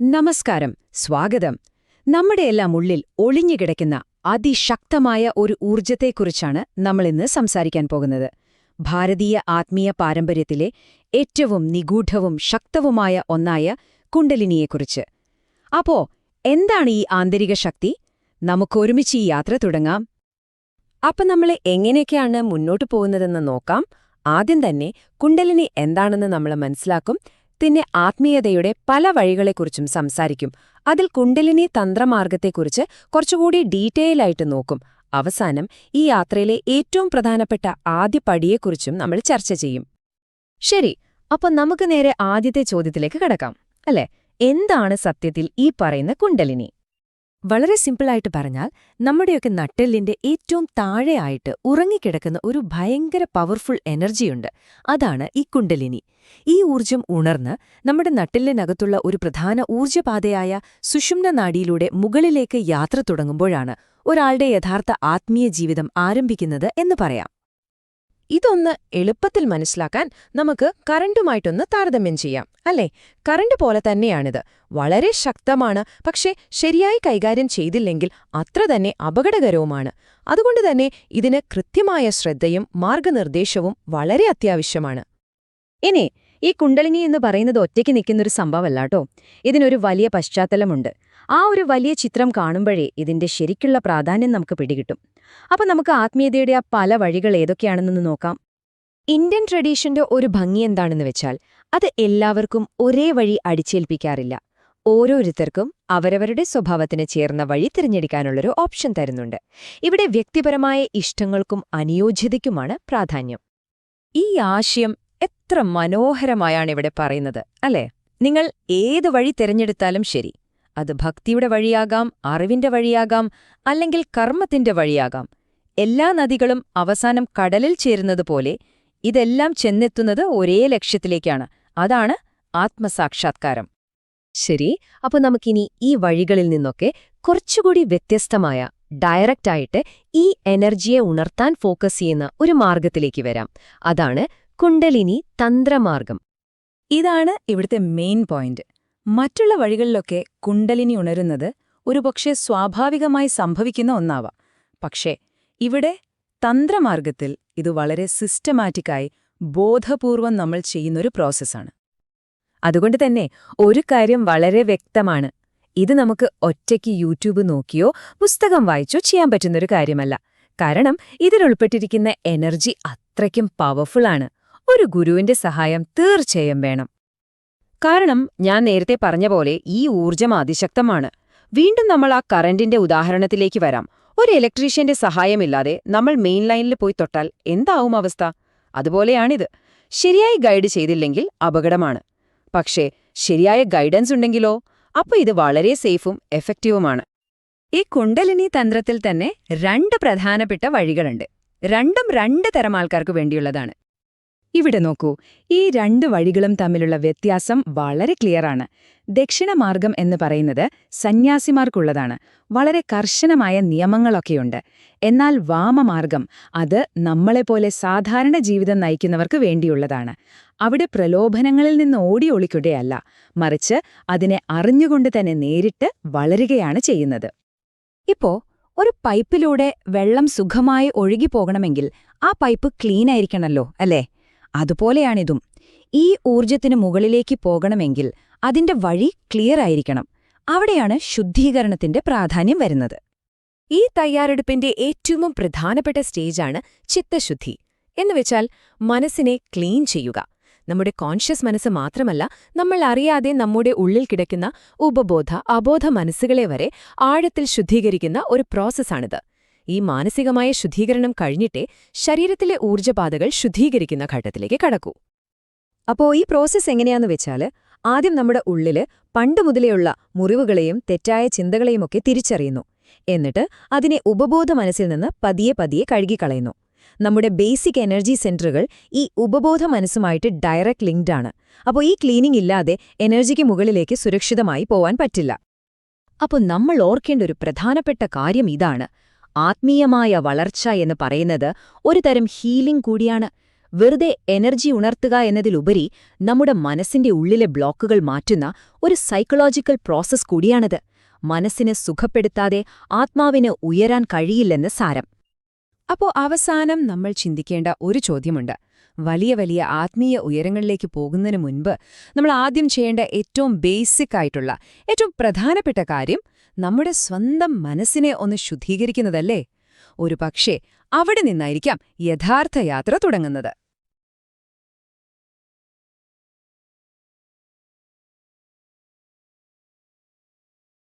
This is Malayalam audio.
നമസ്കാരം, സ്വാഗതം. നമ്മുടെയെല്ലാം ഉള്ളിൽ ഒളിഞ്ഞുകിടക്കുന്ന അതിശക്തമായ ഒരു ഊർജത്തെക്കുറിച്ചാണ് നമ്മളിന്ന് സംസാരിക്കാൻ പോകുന്നത്. ഭാരതീയ ആത്മീയ പാരമ്പര്യത്തിലെ ഏറ്റവും നിഗൂഢവും ശക്തവുമായ ഒന്നായ കുണ്ടലിനിയെക്കുറിച്ച്. അപ്പോ എന്താണ് ഈ ആന്തരിക ശക്തി? നമുക്കൊരുമിച്ച് ഈ യാത്ര തുടങ്ങാം. അപ്പം നമ്മൾ എങ്ങനെയൊക്കെയാണ് മുന്നോട്ടു പോകുന്നതെന്ന് നോക്കാം. ആദ്യം തന്നെ കുണ്ടലിനി എന്താണെന്ന് നമ്മൾ മനസ്സിലാക്കും. പിന്നെ ആത്മീയതയുടെ പല വഴികളെക്കുറിച്ചും സംസാരിക്കും. അതിൽ കുണ്ടലിനി തന്ത്രമാർഗത്തെക്കുറിച്ച് കുറച്ചുകൂടി ഡീറ്റെയിൽ ആയിട്ട് നോക്കും. അവസാനം ഈ യാത്രയിലെ ഏറ്റവും പ്രധാനപ്പെട്ട ആദ്യ പടിയെക്കുറിച്ചും നമ്മൾ ചർച്ച ചെയ്യും. ശരി, അപ്പോൾ നമുക്ക് നേരെ ആദ്യത്തെ ചോദ്യത്തിലേക്ക് കടക്കാം, അല്ലേ? എന്താണ് സത്യത്തിൽ ഈ പറയുന്ന കുണ്ടലിനി? വളരെ സിമ്പിളായിട്ട് പറഞ്ഞാൽ, നമ്മുടെയൊക്കെ നട്ടെല്ലിന്റെ ഏറ്റവും താഴെയായിട്ട് ഉറങ്ങിക്കിടക്കുന്ന ഒരു ഭയങ്കര പവർഫുൾ എനർജിയുണ്ട്. അതാണ് ഈ കുണ്ടലിനി. ഈ ഊർജം ഉണർന്ന് നമ്മുടെ നട്ടെല്ലിനകത്തുള്ള ഒരു പ്രധാന ഊർജ്ജപാതയായ സുഷുമ്ന നാഡിയിലൂടെ മുകളിലേക്ക് യാത്ര തുടങ്ങുമ്പോഴാണ് ഒരാളുടെ യഥാർത്ഥ ആത്മീയ ജീവിതം ആരംഭിക്കുന്നത് എന്ന് പറയാം. ഇതൊന്ന് എളുപ്പത്തിൽ മനസ്സിലാക്കാൻ നമുക്ക് കറണ്ടുമായിട്ടൊന്ന് താരതമ്യം ചെയ്യാം, അല്ലേ? കറണ്ട് പോലെ തന്നെയാണിത്. വളരെ ശക്തമാണ്, പക്ഷേ ശരിയായി കൈകാര്യം ചെയ്തില്ലെങ്കിൽ അത്ര തന്നെ അപകടകരവുമാണ്. അതുകൊണ്ട് തന്നെ ഇതിന് കൃത്യമായ ശ്രദ്ധയും മാർഗനിർദ്ദേശവും വളരെ അത്യാവശ്യമാണ്. ഇനി ഈ കുണ്ടലിനി എന്ന് പറയുന്നത് ഒറ്റയ്ക്ക് നിൽക്കുന്നൊരു സംഭവമല്ലാട്ടോ. ഇതിനൊരു വലിയ പശ്ചാത്തലമുണ്ട്. ആ ഒരു വലിയ ചിത്രം കാണുമ്പോഴേ ഇതിന്റെ ശരിക്കുള്ള പ്രാധാന്യം നമുക്ക് പിടികിട്ടും. അപ്പം നമുക്ക് ആത്മീയതയുടെ ആ പല വഴികൾ ഏതൊക്കെയാണെന്ന് നോക്കാം. ഇന്ത്യൻ ട്രഡീഷന്റെ ഒരു ഭംഗി എന്താണെന്ന് വെച്ചാൽ, അത് എല്ലാവർക്കും ഒരേ വഴി അടിച്ചേൽപ്പിക്കാറില്ല. ഓരോരുത്തർക്കും അവരവരുടെ സ്വഭാവത്തിന് ചേർന്ന വഴി തിരഞ്ഞെടുക്കാനുള്ളൊരു ഓപ്ഷൻ തരുന്നുണ്ട്. ഇവിടെ വ്യക്തിപരമായ ഇഷ്ടങ്ങൾക്കും അനുയോജ്യതയ്ക്കുമാണ് പ്രാധാന്യം. ഈ ആശയം എത്ര മനോഹരമായാണ് ഇവിടെ പറയുന്നത്, അല്ലേ? നിങ്ങൾ ഏത് വഴി തിരഞ്ഞെടുത്താലും ശരി, അത് ഭക്തിയുടെ വഴിയാകാം, അറിവിന്റെ വഴിയാകാം, അല്ലെങ്കിൽ കർമ്മത്തിന്റെ വഴിയാകാം, എല്ലാ നദികളും അവസാനം കടലിൽ ചേരുന്നതുപോലെ ഇതെല്ലാം ചെന്നെത്തുന്നത് ഒരേ ലക്ഷ്യത്തിലേക്കാണ്. അതാണ് ആത്മസാക്ഷാത്കാരം. ശരി, അപ്പോൾ നമുക്കിനി ഈ വഴികളിൽ നിന്നൊക്കെ കുറച്ചുകൂടി വ്യത്യസ്തമായ, ഡയറക്റ്റായിട്ട് ഈ എനർജിയെ ഉണർത്താൻ ഫോക്കസ് ചെയ്യുന്ന ഒരു മാർഗത്തിലേക്ക് വരാം. അതാണ് കുണ്ടലിനി തന്ത്രമാർഗം. ഇതാണ് ഇവിടുത്തെ മെയിൻ പോയിന്റ്. മറ്റുള്ള വഴികളിലൊക്കെ കുണ്ടലിനി ഉണരുന്നത് ഒരുപക്ഷെ സ്വാഭാവികമായി സംഭവിക്കുന്ന ഒന്നാവാം. പക്ഷേ ഇവിടെ തന്ത്രമാർഗത്തിൽ ഇത് വളരെ സിസ്റ്റമാറ്റിക്കായി, ബോധപൂർവം നമ്മൾ ചെയ്യുന്നൊരു പ്രോസസ്സാണ്. അതുകൊണ്ട് തന്നെ ഒരു കാര്യം വളരെ വ്യക്തമാണ്. ഇത് നമുക്ക് ഒറ്റയ്ക്ക് യൂട്യൂബ് നോക്കിയോ പുസ്തകം വായിച്ചോ ചെയ്യാൻ പറ്റുന്നൊരു കാര്യമല്ല. കാരണം ഇതിലുൾപ്പെട്ടിരിക്കുന്ന എനർജി അത്രയ്ക്കും പവർഫുള്ളാണ്. ഒരു ഗുരുവിന്റെ സഹായം തീർച്ചയായും വേണം. കാരണം ഞാൻ നേരത്തെ പറഞ്ഞ പോലെ ഈ ഊർജം അതിശക്തമാണ്. വീണ്ടും നമ്മൾ ആ കറന്റിന്റെ ഉദാഹരണത്തിലേക്ക് വരാം. ഒരു ഇലക്ട്രീഷ്യന്റെ സഹായമില്ലാതെ നമ്മൾ മെയിൻ ലൈനിൽ പോയി തൊട്ടാൽ എന്താവും അവസ്ഥ? അതുപോലെയാണിത്. ശരിയായി ഗൈഡ് ചെയ്തില്ലെങ്കിൽ അപകടമാണ്. പക്ഷേ ശരിയായ ഗൈഡൻസ് ഉണ്ടെങ്കിലോ, അപ്പോൾ ഇത് വളരെ സേഫും എഫക്റ്റീവുമാണ്. ഈ കുണ്ടലിനി തന്ത്രത്തിൽ തന്നെ 2 പ്രധാനപ്പെട്ട വഴികളുണ്ട്. രണ്ടും 2 തരം ആൾക്കാർക്ക് വേണ്ടിയുള്ളതാണ്. ഇവിടെ നോക്കൂ, ഈ 2 വഴികളും തമ്മിലുള്ള വ്യത്യാസം വളരെ ക്ലിയറാണ്. ദക്ഷിണമാർഗം എന്ന് പറയുന്നത് സന്യാസിമാർക്കുള്ളതാണ്. വളരെ കർശനമായ നിയമങ്ങളൊക്കെയുണ്ട്. എന്നാൽ വാമമാർഗം അത് നമ്മളെപ്പോലെ സാധാരണ ജീവിതം നയിക്കുന്നവർക്ക് വേണ്ടിയുള്ളതാണ്. അവിടെ പ്രലോഭനങ്ങളിൽ നിന്ന് ഓടി ഒളിക്കുകയല്ല, മറിച്ച് അതിനെ അറിഞ്ഞുകൊണ്ട് തന്നെ നേരിട്ട് വളരുകയാണ് ചെയ്യുന്നത്. ഇപ്പോ ഒരു പൈപ്പിലൂടെ വെള്ളം സുഖമായി ഒഴുകിപ്പോകണമെങ്കിൽ ആ പൈപ്പ് ക്ലീനായിരിക്കണമല്ലോ, അല്ലേ? അതുപോലെയാണിതും. ഈ ഊർജത്തിന് മുകളിലേക്ക് പോകണമെങ്കിൽ അതിന്റെ വഴി ക്ലിയർ ആയിരിക്കണം. അവിടെയാണ് ശുദ്ധീകരണത്തിന്റെ പ്രാധാന്യം വരുന്നത്. ഈ തയ്യാറെടുപ്പിന്റെ ഏറ്റവും പ്രധാനപ്പെട്ട സ്റ്റേജാണ് ചിത്തശുദ്ധി. എന്നുവെച്ചാൽ മനസ്സിനെ ക്ലീൻ ചെയ്യുക. നമ്മുടെ കോൺഷ്യസ് മനസ്സ് മാത്രമല്ല, നമ്മൾ അറിയാതെ നമ്മുടെ ഉള്ളിൽ കിടക്കുന്ന ഉപബോധ, അബോധ മനസ്സുകളെ വരെ ആഴത്തിൽ ശുദ്ധീകരിക്കുന്ന ഒരു പ്രോസസ്സാണിത്. ഈ മാനസികമായ ശുദ്ധീകരണം കഴിഞ്ഞിട്ടേ ശരീരത്തിലെ ഊർജ്ജപാതകൾ ശുദ്ധീകരിക്കുന്ന ഘട്ടത്തിലേക്ക് കടക്കൂ. അപ്പോൾ ഈ പ്രോസസ്സ് എങ്ങനെയാന്ന് വെച്ചാൽ, ആദ്യം നമ്മുടെ ഉള്ളില് പണ്ടുമുതലെയുള്ള മുറിവുകളെയും തെറ്റായ ചിന്തകളെയുമൊക്കെ തിരിച്ചറിയുന്നു. എന്നിട്ട് അതിനെ ഉപബോധ മനസ്സിൽ നിന്ന് പതിയെ പതിയെ കഴുകിക്കളയുന്നു. നമ്മുടെ ബേസിക് എനർജി സെന്ററുകൾ ഈ ഉപബോധ മനസ്സുമായിട്ട് ഡയറക്റ്റ് ലിങ്ക്ഡാണ്. അപ്പോൾ ഈ ക്ലീനിംഗ് ഇല്ലാതെ എനർജിക്ക് മുകളിലേക്ക് സുരക്ഷിതമായി പോവാൻ പറ്റില്ല. അപ്പോൾ നമ്മൾ ഓർക്കേണ്ട ഒരു പ്രധാനപ്പെട്ട കാര്യം ഇതാണ്. ആത്മീയമായ വളർച്ച എന്ന് പറയുന്നത് ഒരു തരം ഹീലിംഗ് കൂടിയാണ്. വെറുതെ എനർജി ഉണർത്തുക എന്നതിലുപരി നമ്മുടെ മനസ്സിന്റെ ഉള്ളിലെ ബ്ലോക്കുകൾ മാറ്റുന്ന ഒരു സൈക്കോളജിക്കൽ പ്രോസസ് കൂടിയാണത്. മനസ്സിനെ സുഖപ്പെടുത്താതെ ആത്മാവിന് ഉയരാൻ കഴിയില്ലെന്ന് സാരം. അപ്പോ അവസാനം നമ്മൾ ചിന്തിക്കേണ്ട ഒരു ചോദ്യമുണ്ട്. വലിയ വലിയ ആത്മീയ ഉയരങ്ങളിലേക്ക് പോകുന്നതിന് മുൻപ് നമ്മൾ ആദ്യം ചെയ്യേണ്ട ഏറ്റവും ബേസിക് ആയിട്ടുള്ള, ഏറ്റവും പ്രധാനപ്പെട്ട കാര്യം നമ്മുടെ സ്വന്തം മനസ്സിനെ ഒന്ന് ശുദ്ധീകരിക്കുന്നതല്ലേ? ഒരുപക്ഷേ അവിടെ നിന്നായിരിക്കാം യഥാർത്ഥ യാത്ര തുടങ്ങുന്നത്.